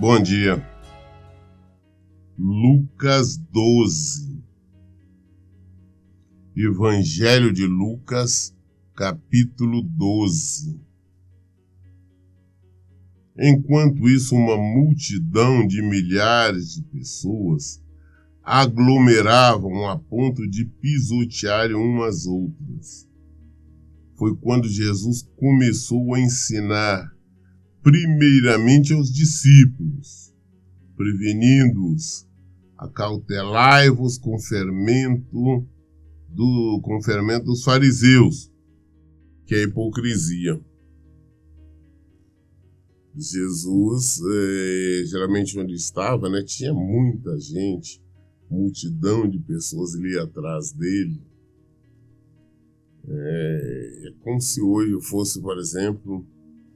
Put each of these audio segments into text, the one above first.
Bom dia. Lucas 12. Evangelho de Lucas, capítulo 12. Enquanto isso, uma multidão de milhares de pessoas aglomeravam a ponto de pisotearem umas às outras. Foi quando Jesus começou a ensinar primeiramente aos discípulos, prevenindo-os: acautelai-vos com fermento dos fariseus, que é a hipocrisia. Jesus, geralmente onde estava, tinha muita gente, multidão de pessoas ali atrás dele. É como se hoje fosse, por exemplo,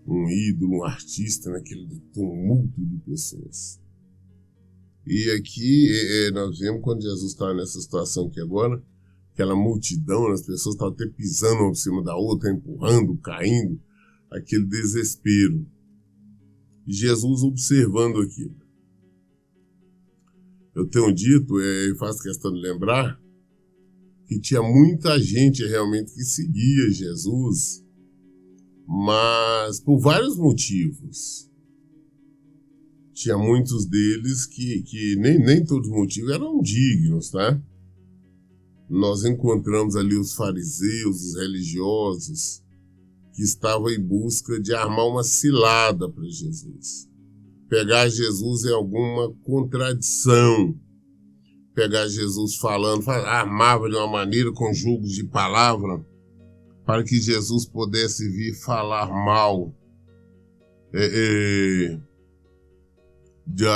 um ídolo, um artista, naquele tumulto de pessoas. E aqui nós vemos quando Jesus estava nessa situação aqui agora, aquela multidão, as pessoas estavam até pisando uma por cima da outra, empurrando, caindo, aquele desespero. E Jesus observando aquilo. Eu tenho dito, e faço questão de lembrar, que tinha muita gente realmente que seguia Jesus, mas por vários motivos. Tinha muitos deles que nem todos os motivos eram dignos, tá? Nós encontramos ali os fariseus, os religiosos, que estavam em busca de armar uma cilada para Jesus. Pegar Jesus em alguma contradição. Pegar Jesus falando, armava de uma maneira com jogos de palavra, para que Jesus pudesse vir falar mal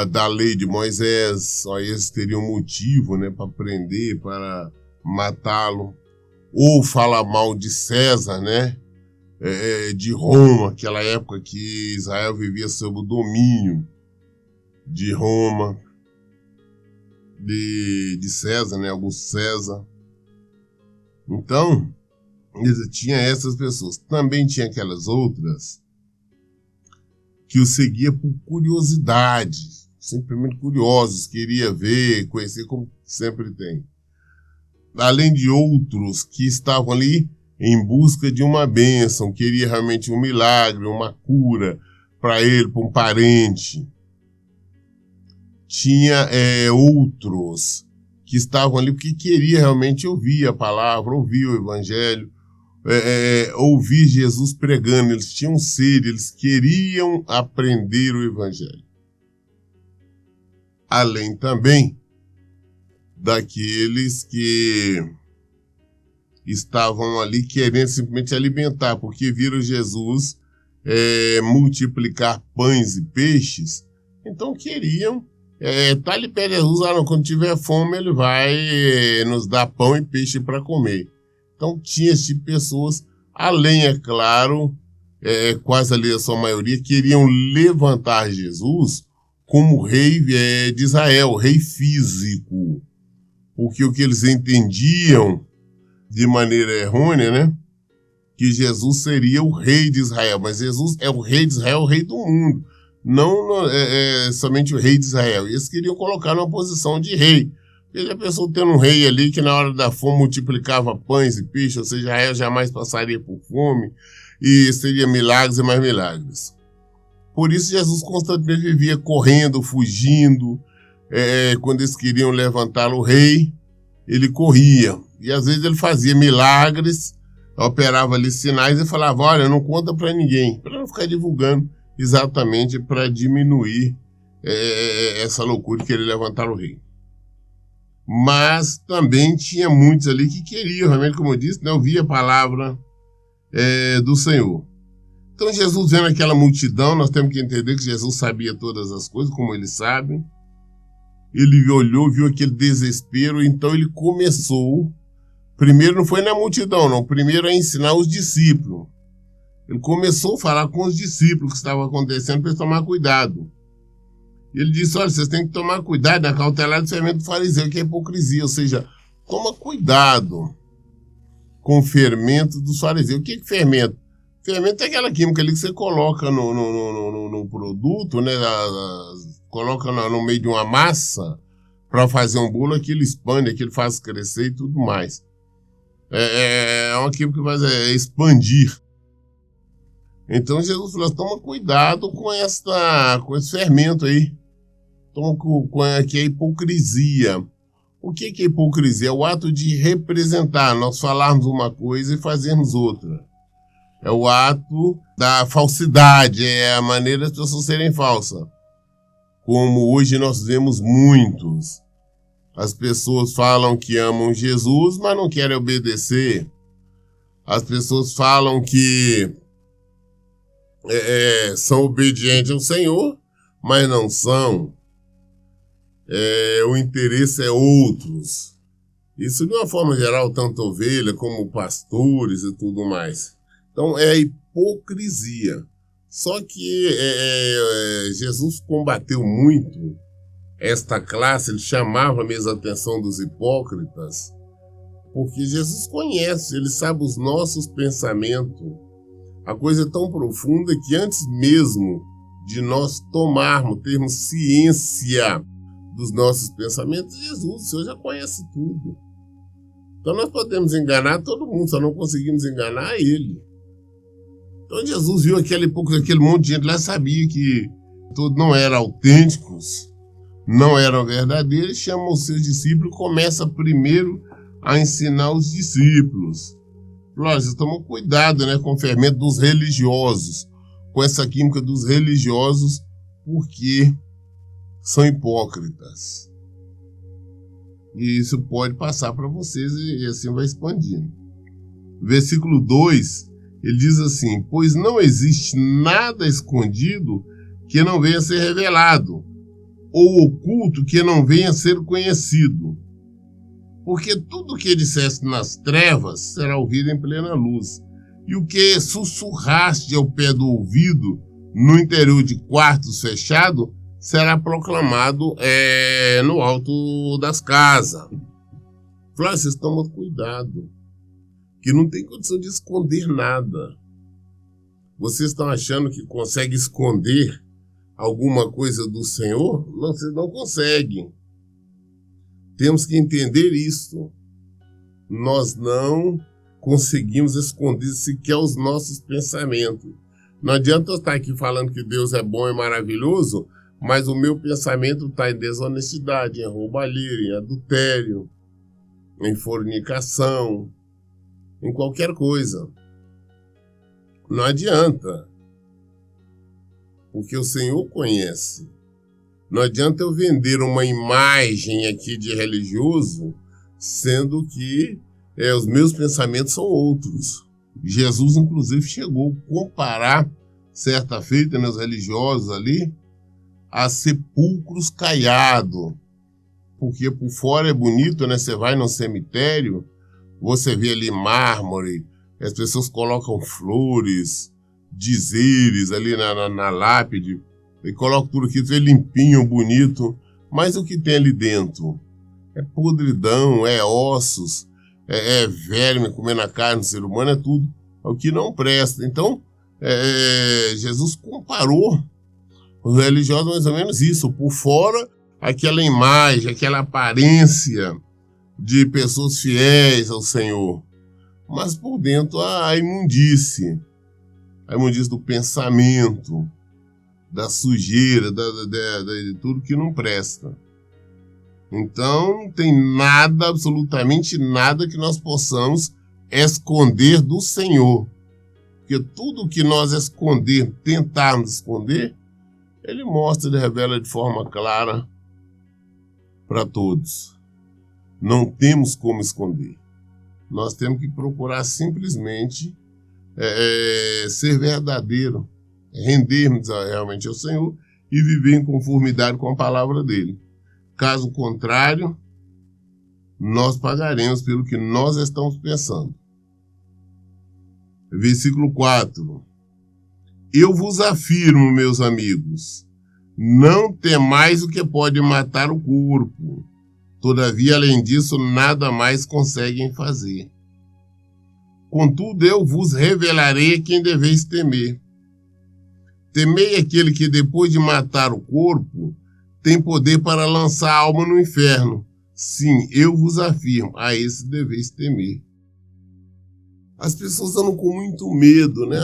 da lei de Moisés. Só eles teriam motivo para prender, para matá-lo. Ou falar mal de César, de Roma, aquela época que Israel vivia sob o domínio de Roma, de César, Augusto César. Então, tinha essas pessoas. Também tinha aquelas outras que o seguia por curiosidade, simplesmente curiosos, queria ver, conhecer, como sempre tem. Além de outros que estavam ali em busca de uma bênção, queria realmente um milagre, uma cura para ele, para um parente. Tinha outros que estavam ali porque queria realmente ouvir a palavra, ouvir o evangelho, ouvir Jesus pregando. Eles tinham sede, eles queriam aprender o evangelho. Além também daqueles que estavam ali querendo simplesmente alimentar, porque viram Jesus multiplicar pães e peixes, então queriam tá ali perto de Jesus, quando tiver fome ele vai nos dar pão e peixe para comer. Então tinha esse tipo de pessoas, além, é claro, quase ali a sua maioria, queriam levantar Jesus como rei de Israel, rei físico, porque o que eles entendiam de maneira errônea, que Jesus seria o rei de Israel, mas Jesus é o rei de Israel, o rei do mundo, não somente o rei de Israel. Eles queriam colocar numa posição de rei, porque a pessoa tendo um rei ali que na hora da fome multiplicava pães e peixes, ou seja, Israel jamais passaria por fome e seria milagres e mais milagres. Por isso Jesus constantemente vivia correndo, fugindo. Quando eles queriam levantá-lo o rei, ele corria. E às vezes ele fazia milagres, operava ali sinais e falava: olha, não conta para ninguém, para não ficar divulgando, exatamente para diminuir essa loucura de querer levantar o rei. Mas também tinha muitos ali que queriam, realmente, como eu disse, ouvir a palavra do Senhor. Então Jesus vendo aquela multidão, nós temos que entender que Jesus sabia todas as coisas, como ele sabe. Ele olhou, viu aquele desespero, então ele começou. Primeiro não foi na multidão, não. Primeiro a ensinar os discípulos. Ele começou a falar com os discípulos o que estava acontecendo para eles tomar cuidado. Ele disse: olha, vocês têm que tomar cuidado da cautelar do fermento do fariseu, que é hipocrisia. Ou seja, toma cuidado com o fermento dos fariseus. O que é fermento? Fermento é aquela química ali que você coloca no produto, né? Coloca no meio de uma massa para fazer um bolo, aquilo expande, aquilo faz crescer e tudo mais. É uma química que vai expandir. Então Jesus falou, toma cuidado com esse fermento aí. Toma que é a hipocrisia. O que é hipocrisia? É o ato de representar, nós falarmos uma coisa e fazermos outra. É o ato da falsidade, é a maneira das pessoas serem falsas. Como hoje nós vemos muitos. As pessoas falam que amam Jesus, mas não querem obedecer. As pessoas falam que são obedientes ao Senhor, mas não são. O interesse é outros. Isso de uma forma geral, tanto ovelha como pastores e tudo mais. Então é a hipocrisia. Só que Jesus combateu muito esta classe, ele chamava mesmo a atenção dos hipócritas, porque Jesus conhece, ele sabe os nossos pensamentos. A coisa é tão profunda que antes mesmo de nós termos ciência dos nossos pensamentos, Jesus, o Senhor já conhece tudo. Então nós podemos enganar todo mundo, só não conseguimos enganar ele. Então Jesus viu aquele monte de gente lá, sabia que todos não eram autênticos, não eram verdadeiros, chama os seus discípulos e começa primeiro a ensinar os discípulos. Lógico, tomam cuidado, né, com o fermento dos religiosos, com essa química dos religiosos, porque são hipócritas. E isso pode passar para vocês e assim vai expandindo. Versículo 2, ele diz assim, pois não existe nada escondido que não venha a ser revelado, ou oculto que não venha a ser conhecido. Porque tudo que disseste nas trevas será ouvido em plena luz. E o que sussurraste ao pé do ouvido, no interior de quartos fechados, será proclamado no alto das casas. Flávio, vocês tomam cuidado, que não tem condição de esconder nada. Vocês estão achando que conseguem esconder alguma coisa do Senhor? Não, vocês não conseguem. Temos que entender isso. Nós não conseguimos esconder sequer os nossos pensamentos. Não adianta eu estar aqui falando que Deus é bom e maravilhoso, mas o meu pensamento está em desonestidade, em roubalheira, em adultério, em fornicação, em qualquer coisa. Não adianta. Porque o Senhor conhece. Não adianta eu vender uma imagem aqui de religioso, sendo que os meus pensamentos são outros. Jesus, inclusive, chegou a comparar, certa feita, os religiosos ali, a sepulcros caiados. Porque por fora é bonito, né? Você vai no cemitério, você vê ali mármore, as pessoas colocam flores, dizeres ali na lápide, e colocam tudo aquilo, vê limpinho, bonito, mas o que tem ali dentro? É podridão, é ossos, é verme comendo a carne do ser humano, é tudo. É o que não presta. Então, Jesus comparou os religiosos mais ou menos isso. Por fora, aquela imagem, aquela aparência de pessoas fiéis ao Senhor. Mas por dentro, a imundície. A imundície do pensamento, da sujeira, de tudo que não presta. Então, não tem nada, absolutamente nada que nós possamos esconder do Senhor. Porque tudo que nós tentarmos esconder, Ele mostra, Ele revela de forma clara para todos. Não temos como esconder. Nós temos que procurar simplesmente ser verdadeiro, rendermos realmente ao Senhor e viver em conformidade com a palavra dEle. Caso contrário, nós pagaremos pelo que nós estamos pensando. Versículo 4. Eu vos afirmo, meus amigos, não temais o que pode matar o corpo. Todavia, além disso, nada mais conseguem fazer. Contudo, eu vos revelarei quem deveis temer. Temei aquele que, depois de matar o corpo, tem poder para lançar a alma no inferno. Sim, eu vos afirmo, a esse deveis temer. As pessoas andam com muito medo, né?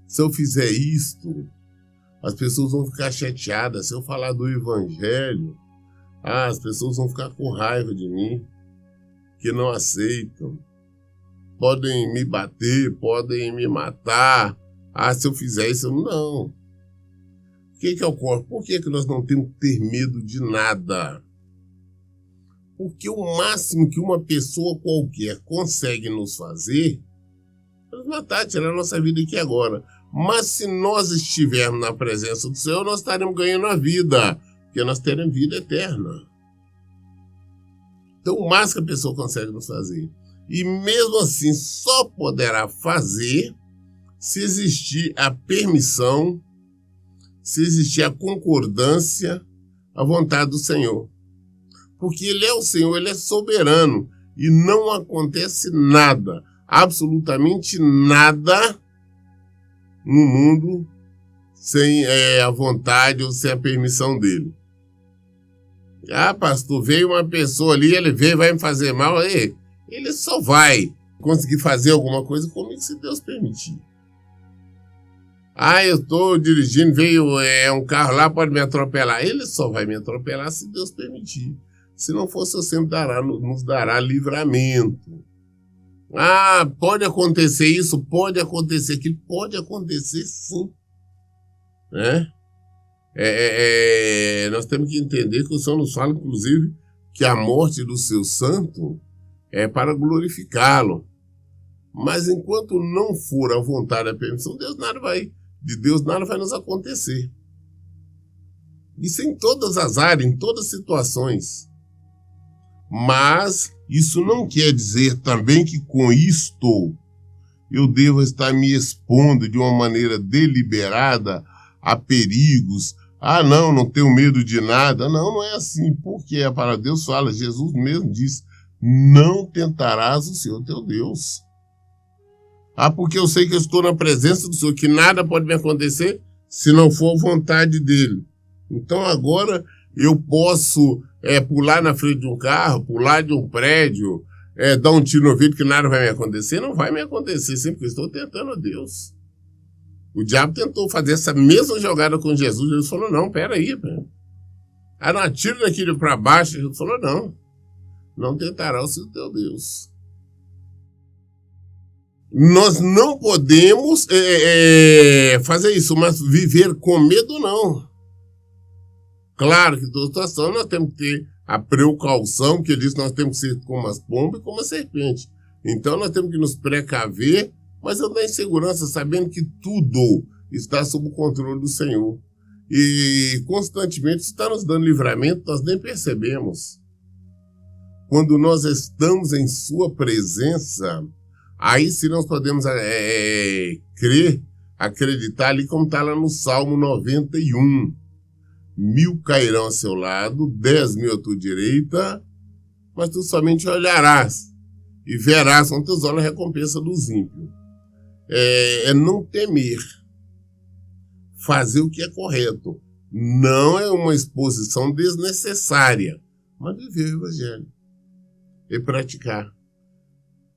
Se eu fizer isto, as pessoas vão ficar chateadas. Se eu falar do evangelho, as pessoas vão ficar com raiva de mim, que não aceitam. Podem me bater, podem me matar. Se eu fizer isso, não. O que ocorre? Por que nós não temos que ter medo de nada? Porque o máximo que uma pessoa qualquer consegue nos fazer é nos matar, tirar a nossa vida aqui agora. Mas se nós estivermos na presença do Senhor, nós estaremos ganhando a vida, porque nós teremos vida eterna. Então, o máximo que a pessoa consegue nos fazer. E mesmo assim, só poderá fazer se existir a permissão, se existir a concordância, a vontade do Senhor. Porque Ele é o Senhor, Ele é soberano. E não acontece nada, absolutamente nada, no mundo sem a vontade ou sem a permissão dele. Pastor, veio uma pessoa ali, ele veio, vai me fazer mal. Ele só vai conseguir fazer alguma coisa comigo se Deus permitir. Eu estou dirigindo, veio um carro lá, pode me atropelar. Ele só vai me atropelar se Deus permitir. Se não for, o Senhor sempre nos dará livramento. Pode acontecer isso, pode acontecer aquilo, pode acontecer sim. Né? Nós temos que entender que o Senhor nos fala, inclusive, que a morte do seu santo é para glorificá-lo. Mas enquanto não for a vontade e a permissão, de Deus nada vai nos acontecer. Isso em todas as áreas, em todas as situações. Mas isso não quer dizer também que com isto eu devo estar me expondo de uma maneira deliberada a perigos. Não tenho medo de nada. Não é assim, porque a palavra de Deus fala, Jesus mesmo diz, não tentarás o Senhor teu Deus. Porque eu sei que eu estou na presença do Senhor, que nada pode me acontecer se não for a vontade dele. Então agora eu posso pular na frente de um carro, pular de um prédio, dar um tiro no ouvido que nada vai me acontecer. Não vai me acontecer, sempre que eu estou tentando a Deus. O diabo tentou fazer essa mesma jogada com Jesus. Jesus falou, não, peraí. Não, tira daquilo para baixo. Jesus falou, não tentará o seu teu Deus. Nós não podemos fazer isso, mas viver com medo não. Claro que em toda situação nós temos que ter a precaução, que ele diz que nós temos que ser como as pombas e como a serpente. Então nós temos que nos precaver, mas andar em segurança, sabendo que tudo está sob o controle do Senhor. E constantemente está nos dando livramento, nós nem percebemos. Quando nós estamos em sua presença, aí sim nós podemos crer, acreditar ali como está lá no Salmo 91. 1.000 cairão a seu lado, 10.000 à tua direita, mas tu somente olharás e verás com teus olhos a recompensa dos ímpios. Não temer, fazer o que é correto. Não é uma exposição desnecessária, mas viver o evangelho e praticar.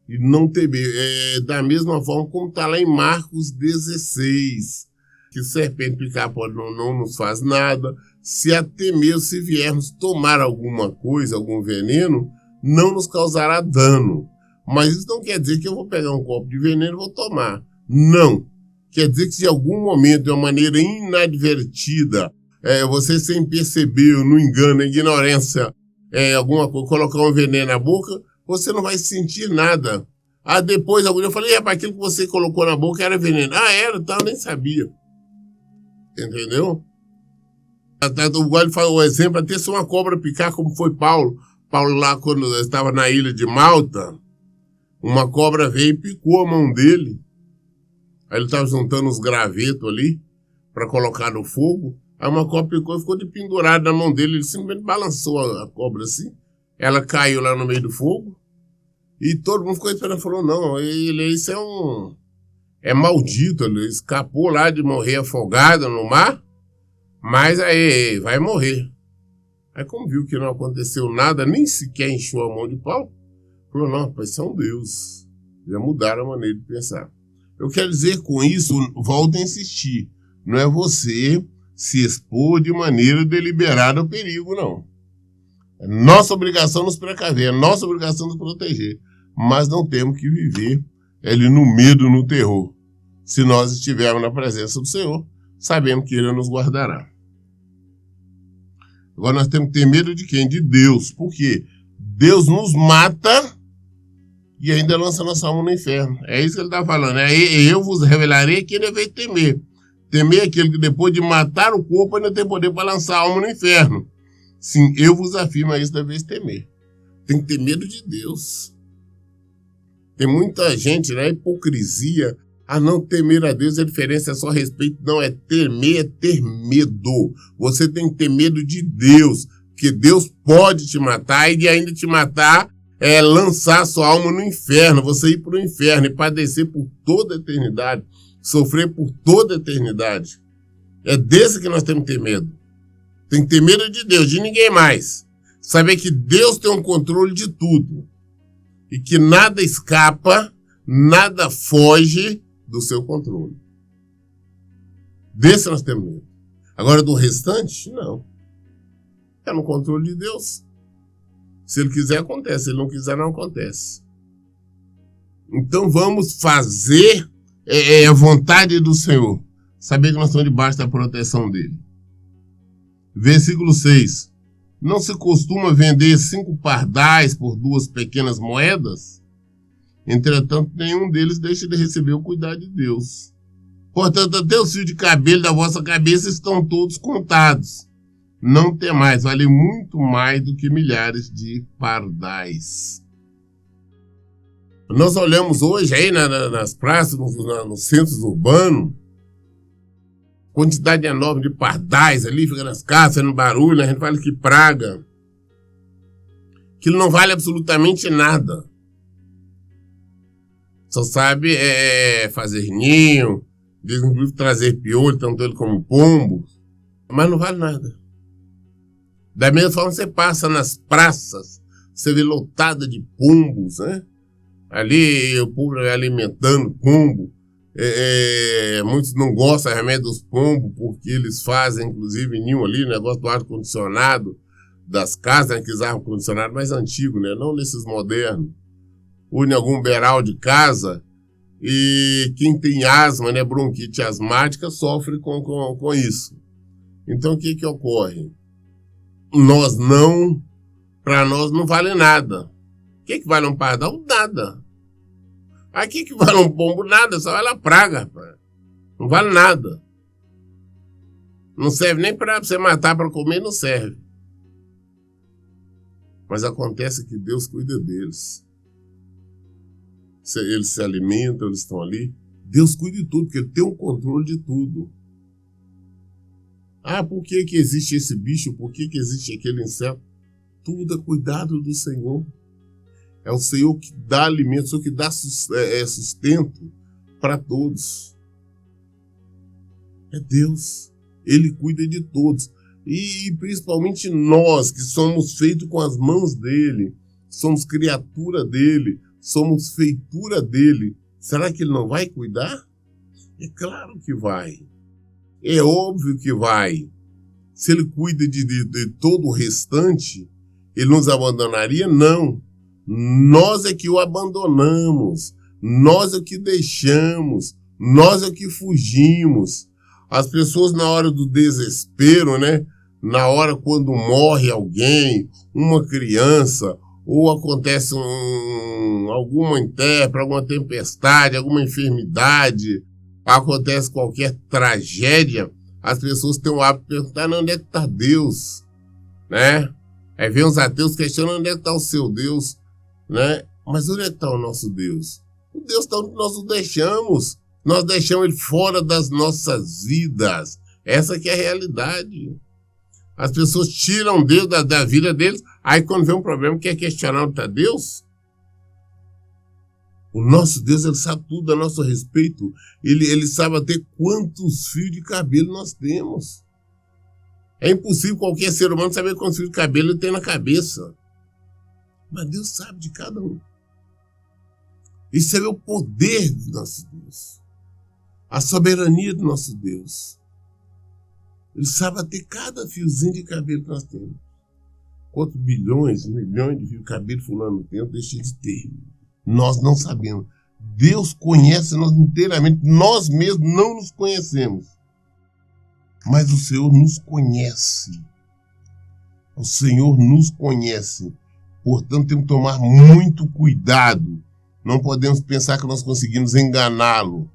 E não temer. Da mesma forma como está lá em Marcos 16, que serpente picar pode não nos faz nada. Se a temer, se viermos tomar alguma coisa, algum veneno, não nos causará dano. Mas isso não quer dizer que eu vou pegar um copo de veneno e vou tomar. Não. Quer dizer que se em algum momento, de uma maneira inadvertida, você sem perceber, no engano, na ignorância, alguma coisa, colocar um veneno na boca, você não vai sentir nada. Depois, eu falei, aquilo que você colocou na boca era veneno. Era, então eu nem sabia. Entendeu? O Gualho falou o exemplo, até se uma cobra picar, como foi Paulo. Paulo lá, quando estava na ilha de Malta, uma cobra veio e picou a mão dele. Aí ele estava juntando os gravetos ali para colocar no fogo. Aí uma cobra picou e ficou de pendurado na mão dele. Ele simplesmente balançou a cobra assim. Ela caiu lá no meio do fogo. E todo mundo ficou esperando, falou, não, isso é maldito, ele escapou lá de morrer afogado no mar, mas aí vai morrer. Aí como viu que não aconteceu nada, nem sequer encheu a mão de pau, falou, não, rapaz, isso é um Deus. Já mudaram a maneira de pensar. Eu quero dizer com isso, volto a insistir, não é você se expor de maneira deliberada ao perigo, não. É nossa obrigação nos precaver, é nossa obrigação nos proteger, mas não temos que viver ali no medo, no terror. Se nós estivermos na presença do Senhor, sabemos que Ele nos guardará. Agora nós temos que ter medo de quem? De Deus. Por quê? Deus nos mata e ainda lança nossa alma no inferno. É isso que ele está falando. Eu vos revelarei quem deveis temer. Temer é aquele que depois de matar o corpo ainda tem poder para lançar a alma no inferno. Sim, eu vos afirmo, isso deveis temer. Tem que ter medo de Deus. Tem muita gente, né? Hipocrisia. Não temer a Deus, a diferença é só respeito. Não, é temer, é ter medo. Você tem que ter medo de Deus, porque Deus pode te matar e de ainda te matar é lançar sua alma no inferno, você ir para o inferno e padecer por toda a eternidade, sofrer por toda a eternidade. É desse que nós temos que ter medo. Tem que ter medo de Deus, de ninguém mais. Saber que Deus tem um controle de tudo e que nada escapa, nada foge do seu controle. Desse nós temos medo. Agora do restante, não. É no controle de Deus. Se Ele quiser, acontece. Se Ele não quiser, não acontece. Então vamos fazer a vontade do Senhor. Saber que nós estamos debaixo da proteção dEle. Versículo 6. Não se costuma vender 5 pardais por 2 pequenas moedas? Entretanto, nenhum deles deixa de receber o cuidado de Deus. Portanto, até os fios de cabelo da vossa cabeça estão todos contados. Não temais, vale muito mais do que milhares de pardais. Nós olhamos hoje aí nas praças, nos centros urbanos, quantidade enorme de pardais ali, fica nas casas, fazendo barulho, a gente fala que praga. Aquilo não vale absolutamente nada. Só sabe fazer ninho, inclusive trazer piolho, tanto ele como pombo, mas não vale nada. Da mesma forma, você passa nas praças, você vê lotada de pombos, né? Ali o povo alimentando pombo. Muitos não gostam realmente dos pombos, porque eles fazem, inclusive, ninho ali, negócio do ar-condicionado das casas, né? Aqueles ar-condicionado mais antigos, né? Não nesses modernos. Ou em algum beiral de casa, e quem tem asma, né, bronquite asmática, sofre com isso. Então, o que ocorre? Para nós não vale nada. O que vale um pardal? Nada. Aqui que vale um pombo? Nada, só vale a praga, rapaz. Não vale nada. Não serve nem para você matar para comer, não serve. Mas acontece que Deus cuida deles. Eles se alimentam, eles estão ali. Deus cuida de tudo, porque Ele tem um controle de tudo. Por que existe esse bicho? Por que existe aquele inseto? Tudo é cuidado do Senhor. É o Senhor que dá alimento, o Senhor que dá sustento para todos. É Deus. Ele cuida de todos. E principalmente nós, que somos feitos com as mãos dEle, somos criatura dEle, somos feitura dEle. Será que Ele não vai cuidar? É claro que vai. É óbvio que vai. Se Ele cuida de todo o restante, Ele nos abandonaria? Não. Nós é que o abandonamos. Nós é que deixamos. Nós é que fugimos. As pessoas na hora do desespero, né? Na hora quando morre alguém, uma criança, ou acontece alguma intempérie, alguma tempestade, alguma enfermidade, acontece qualquer tragédia, as pessoas têm o hábito de perguntar onde é que está Deus, né? Aí vem os ateus questionando onde é que está o seu Deus, né? Mas onde é que está o nosso Deus? O Deus está onde nós o deixamos. Nós deixamos ele fora das nossas vidas. Essa que é a realidade. As pessoas tiram Deus da vida deles, aí quando vem um problema, quer questionar onde está Deus? O nosso Deus, ele sabe tudo a nosso respeito. Ele sabe até quantos fios de cabelo nós temos. É impossível qualquer ser humano saber quantos fios de cabelo ele tem na cabeça. Mas Deus sabe de cada um. Isso é o poder do nosso Deus. A soberania do nosso Deus. Ele sabe até cada fiozinho de cabelo que nós temos. Quantos bilhões, milhões de fios de cabelo fulano tem, eu deixei de ter. Nós não sabemos. Deus conhece nós inteiramente. Nós mesmos não nos conhecemos. Mas o Senhor nos conhece. O Senhor nos conhece. Portanto, temos que tomar muito cuidado. Não podemos pensar que nós conseguimos enganá-lo.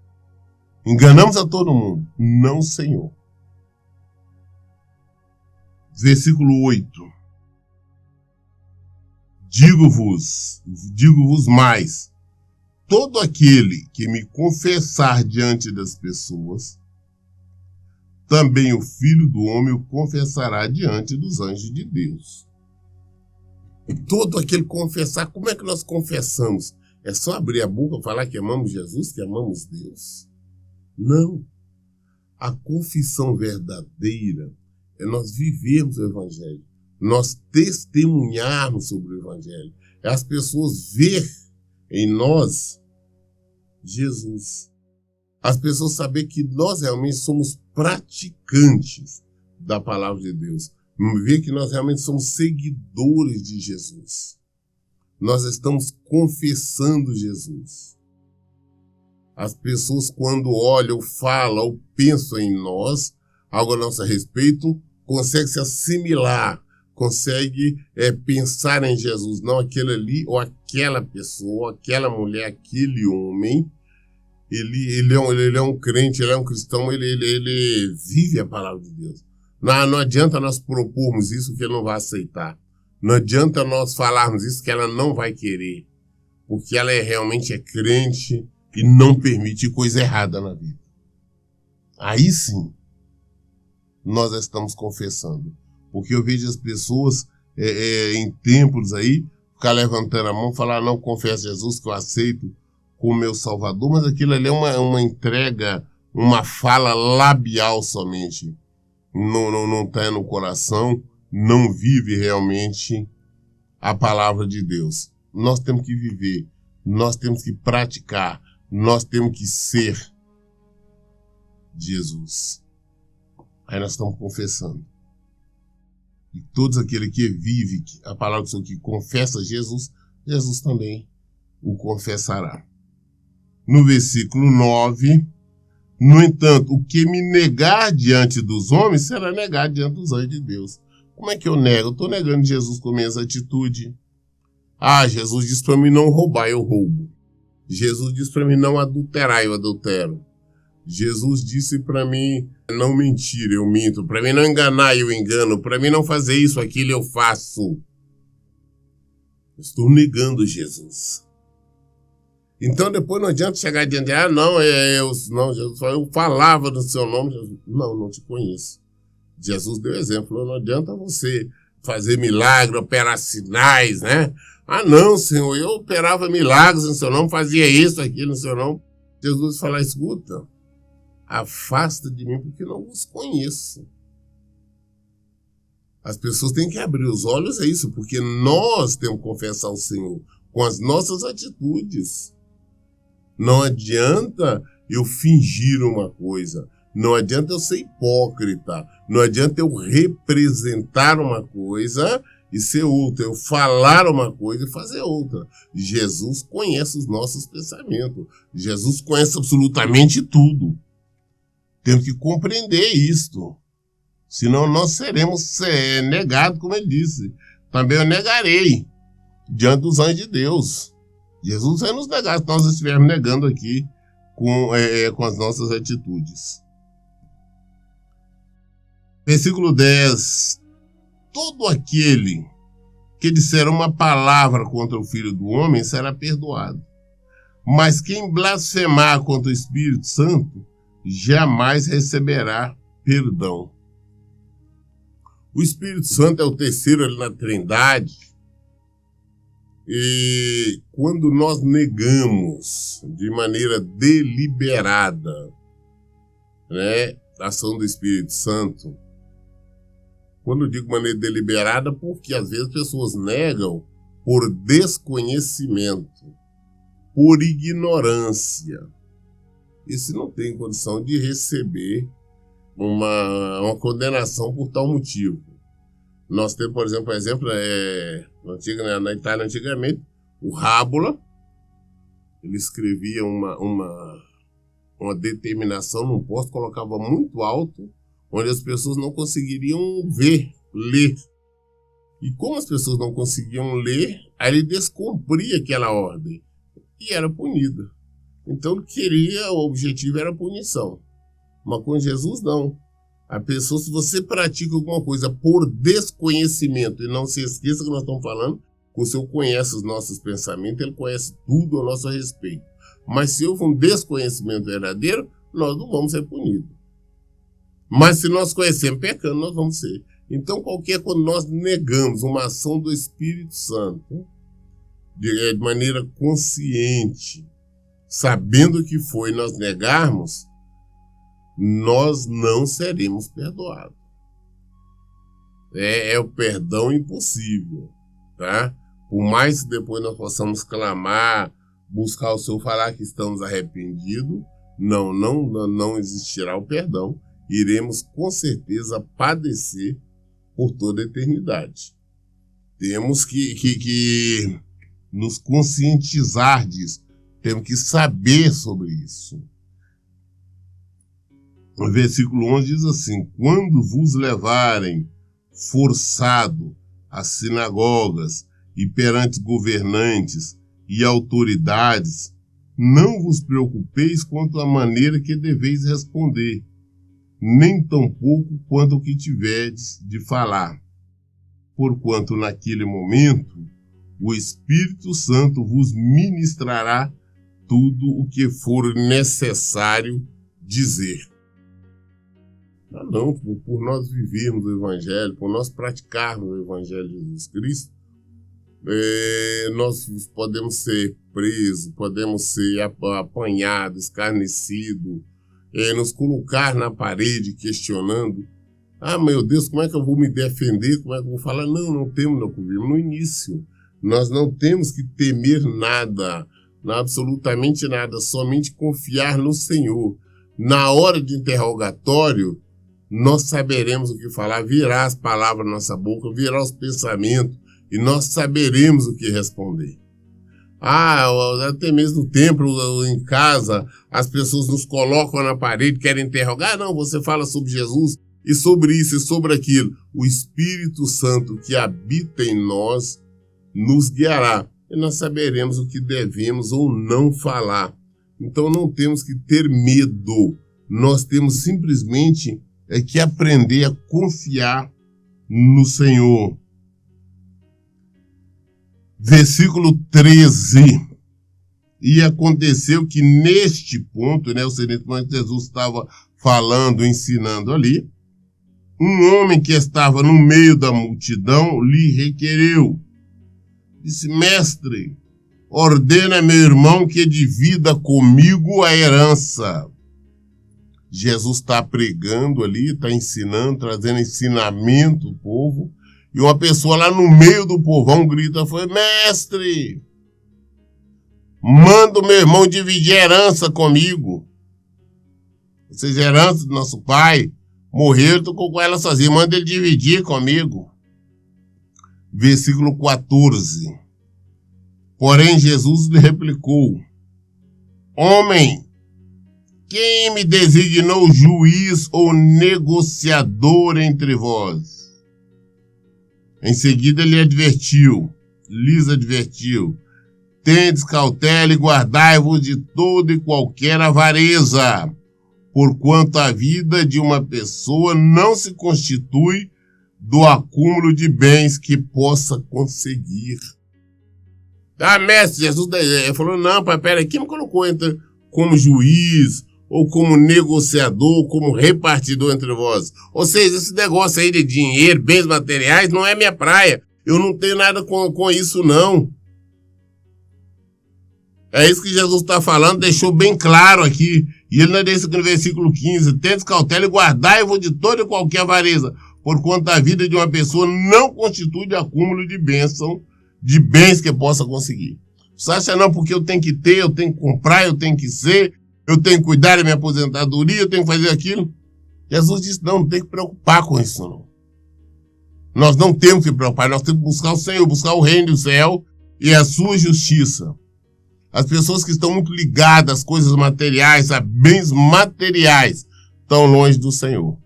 Enganamos a todo mundo. Não, Senhor. Versículo 8. Digo-vos mais, todo aquele que me confessar diante das pessoas, também o Filho do Homem o confessará diante dos anjos de Deus. Todo aquele confessar, como é que nós confessamos? É só abrir a boca e falar que amamos Jesus, que amamos Deus? Não. A confissão verdadeira é nós vivermos o Evangelho. Nós testemunharmos sobre o Evangelho. É as pessoas ver em nós Jesus. As pessoas saber que nós realmente somos praticantes da palavra de Deus. Ver que nós realmente somos seguidores de Jesus. Nós estamos confessando Jesus. As pessoas, quando olham, falam ou pensam em nós, algo a nosso respeito, conseguem se assimilar, consegue pensar em Jesus, não aquele ali ou aquela pessoa, aquela mulher, aquele homem. Ele é um crente, ele é um cristão, ele vive a palavra de Deus. Não adianta nós propormos isso que ele não vai aceitar. Não adianta nós falarmos isso que ela não vai querer. Porque ela realmente é crente e não permite coisa errada na vida. Aí sim, nós estamos confessando. Porque eu vejo as pessoas em templos aí, ficar levantando a mão e falar, não, confesso Jesus que eu aceito como meu Salvador, mas aquilo ali é uma entrega, uma fala labial somente. Não está no coração, não vive realmente a palavra de Deus. Nós temos que viver, nós temos que praticar, nós temos que ser Jesus. Aí nós estamos confessando. E todos aqueles que vivem a palavra do Senhor, que confessa Jesus, Jesus também o confessará. No versículo 9, no entanto, o que me negar diante dos homens, será negado diante dos anjos de Deus. Como é que eu nego? Eu estou negando Jesus com minhas atitudes. Jesus disse para mim não roubar, eu roubo. Jesus disse para mim não adulterar, eu adultero. Jesus disse para mim não mentir, eu minto. Para mim não enganar, eu engano. Para mim não fazer isso, aquilo, eu faço. Estou negando Jesus. Então depois não adianta chegar diante de não, Jesus, eu falava no seu nome. Jesus, não te conheço. Jesus deu exemplo, não adianta você fazer milagre, operar sinais, né? Não, Senhor, eu operava milagres no seu nome, fazia isso, aquilo no seu nome. Jesus fala, escuta, afasta de mim porque não vos conheço. As pessoas têm que abrir os olhos a isso, porque nós temos que confessar ao Senhor com as nossas atitudes. Não adianta eu fingir uma coisa, não adianta eu ser hipócrita, não adianta eu representar uma coisa e ser outra, eu falar uma coisa e fazer outra. Jesus conhece os nossos pensamentos, Jesus conhece absolutamente tudo. Temos que compreender isto, senão nós seremos negados, como ele disse. Também eu negarei diante dos anjos de Deus. Jesus vai nos negar se nós estivermos negando aqui com as nossas atitudes. Versículo 10. Todo aquele que disser uma palavra contra o Filho do Homem será perdoado. Mas quem blasfemar contra o Espírito Santo jamais receberá perdão. O Espírito Santo é o terceiro ali na Trindade. E quando nós negamos de maneira deliberada, né, a ação do Espírito Santo, quando eu digo maneira deliberada, porque às vezes as pessoas negam por desconhecimento, por ignorância. Esse não tem condição de receber uma condenação por tal motivo. Nós temos, por exemplo, na Itália, antigamente, o Rábula, ele escrevia uma determinação num posto, colocava muito alto, onde as pessoas não conseguiriam ler. E como as pessoas não conseguiam ler, aí ele descumpria aquela ordem e era punido. Então o objetivo era a punição. Mas com Jesus não. A pessoa, se você pratica alguma coisa por desconhecimento, e não se esqueça que nós estamos falando, que o Senhor conhece os nossos pensamentos, Ele conhece tudo a nosso respeito. Mas se houve um desconhecimento verdadeiro, nós não vamos ser punidos. Mas se nós conhecemos pecando, nós vamos ser. Então, quando nós negamos uma ação do Espírito Santo, de maneira consciente, sabendo que foi, nós negarmos, nós não seremos perdoados. É o perdão impossível, tá? Por mais que depois nós possamos clamar, buscar o Senhor, falar que estamos arrependidos, não existirá o perdão. Iremos com certeza padecer por toda a eternidade. Temos que nos conscientizar disso. Temos que saber sobre isso. O versículo 11 diz assim: quando vos levarem forçado às sinagogas e perante governantes e autoridades, não vos preocupeis quanto à maneira que deveis responder, nem tampouco quanto ao que tiverdes de falar, porquanto naquele momento o Espírito Santo vos ministrará tudo o que for necessário dizer. Não, por nós vivermos o Evangelho, por nós praticarmos o Evangelho de Jesus Cristo, nós podemos ser presos, podemos ser apanhados, escarnecidos, nos colocar na parede questionando: ah, meu Deus, como é que eu vou me defender? Como é que eu vou falar? Não temos, não vimos no início. Nós não temos que temer nada, absolutamente nada, somente confiar no Senhor. Na hora de interrogatório, nós saberemos o que falar, virá as palavras na nossa boca, virá os pensamentos, e nós saberemos o que responder. Até mesmo no templo, em casa, as pessoas nos colocam na parede, querem interrogar. Não, você fala sobre Jesus, e sobre isso, e sobre aquilo. O Espírito Santo que habita em nós nos guiará, e nós saberemos o que devemos ou não falar. Então não temos que ter medo, nós temos simplesmente que aprender a confiar no Senhor. Versículo 13. E aconteceu que neste ponto, o Senhor Jesus estava falando, ensinando ali, um homem que estava no meio da multidão lhe requereu. Disse: mestre, ordena meu irmão que divida comigo a herança. Jesus está pregando ali, está ensinando, trazendo ensinamento ao povo. E uma pessoa lá no meio do povão grita: foi, mestre, manda o meu irmão dividir a herança comigo. Ou seja, a herança do nosso pai, morreu, eu estou com ela sozinho, manda ele dividir comigo. Versículo 14. Porém, Jesus lhe replicou: homem, quem me designou juiz ou negociador entre vós? Em seguida lhes advertiu: tendes cautela e guardai-vos de toda e qualquer avareza, porquanto a vida de uma pessoa não se constitui do acúmulo de bens que possa conseguir. Mestre, Jesus falou: não, pai, peraí, quem me colocou como juiz, ou como negociador, como repartidor entre vós? Ou seja, esse negócio aí de dinheiro, bens materiais, não é minha praia. Eu não tenho nada com isso, não. É isso que Jesus está falando, deixou bem claro aqui. E ele não disse aqui no versículo 15, tendes cautela e guardai-vos de toda e qualquer avareza, porquanto a vida de uma pessoa não constitui de acúmulo de bênção, de bens que possa conseguir. Você acha não, porque eu tenho que ter, eu tenho que comprar, eu tenho que ser, eu tenho que cuidar da minha aposentadoria, eu tenho que fazer aquilo? Jesus disse, não tem que preocupar com isso, não. Nós não temos que preocupar, nós temos que buscar o Senhor, buscar o reino do céu e a sua justiça. As pessoas que estão muito ligadas às coisas materiais, a bens materiais, estão longe do Senhor.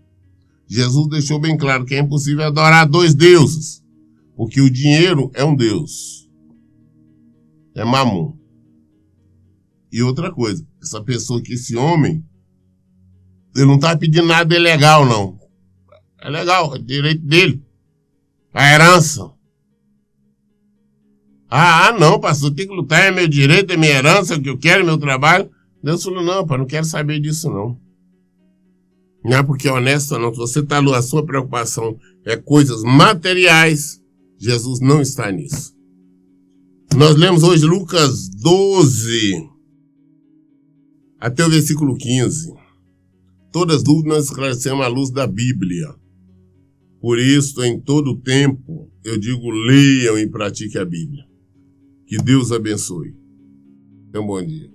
Jesus deixou bem claro que é impossível adorar dois deuses, porque o dinheiro é um deus. É Mamon. E outra coisa, essa pessoa aqui, esse homem, ele não está pedindo nada ilegal, não. É legal, é direito dele. A herança. Não, pastor, tem que lutar, é meu direito, é minha herança, é o que eu quero, é meu trabalho. Deus falou, não, pai, não quero saber disso, não. Não é porque é honesto, não. Se você está, a sua preocupação é coisas materiais, Jesus não está nisso. Nós lemos hoje Lucas 12, até o versículo 15. Todas as dúvidas nós esclarecemos à luz da Bíblia. Por isso, em todo o tempo, eu digo, leiam e pratiquem a Bíblia. Que Deus abençoe. Tenha um bom dia.